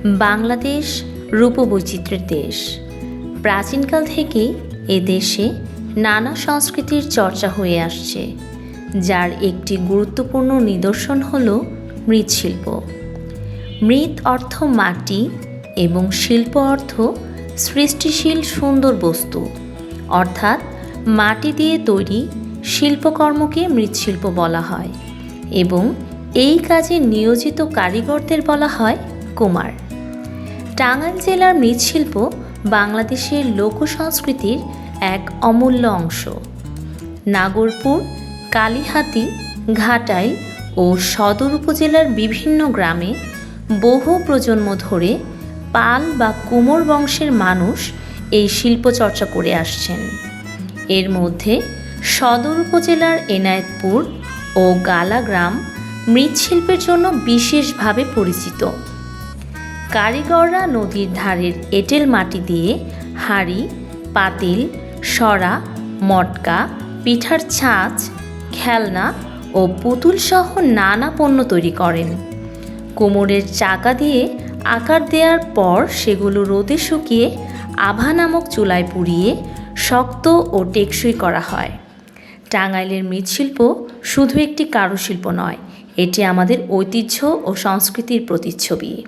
বাংলাদেশ রূপবৈচিত্র্যের দেশ। প্রাচীনকাল থেকেই এ দেশে নানা সংস্কৃতির চর্চা হয়ে আসছে, যার একটি গুরুত্বপূর্ণ নিদর্শন হল মৃৎশিল্প। মৃৎ অর্থ মাটি এবং শিল্প অর্থ সৃষ্টিশীল সুন্দর বস্তু, অর্থাৎ মাটি দিয়ে তৈরি শিল্পকর্মকে মৃৎশিল্প বলা হয় এবং এই কাজে নিয়োজিত কারিগরদের বলা হয় কুমার। টাঙ্গাইল জেলার মৃৎশিল্প বাংলাদেশের লোকসংস্কৃতির এক অমূল্য অংশ। নাগরপুর, কালিহাতী, ঘাটাইল ও সদর উপজেলার বিভিন্ন গ্রামে বহু প্রজন্ম ধরে পাল বা কুমোর বংশের মানুষ এই শিল্প চর্চা করে আসছেন। এর মধ্যে সদর উপজেলার এনায়েতপুর ও গালা গ্রাম মৃৎশিল্পের জন্য বিশেষভাবে পরিচিত। কারিগররা নদীর ধারের এঁটেল মাটি দিয়ে হাঁড়ি, পাতিল, সরা, মটকা, পিঠার ছাঁচ, খেলনা ও পুতুল সহ নানা পণ্য তৈরি করেন। কোমরের চাকা দিয়ে আকার দেওয়ার পর সেগুলো রোদে শুকিয়ে আভা নামক চুলায় পুড়িয়ে শক্ত ও টেকসই করা হয়। টাঙ্গাইলের মৃৎশিল্প শুধু একটি কারুশিল্প নয়, এটি আমাদের ঐতিহ্য ও সংস্কৃতির প্রতিচ্ছবি।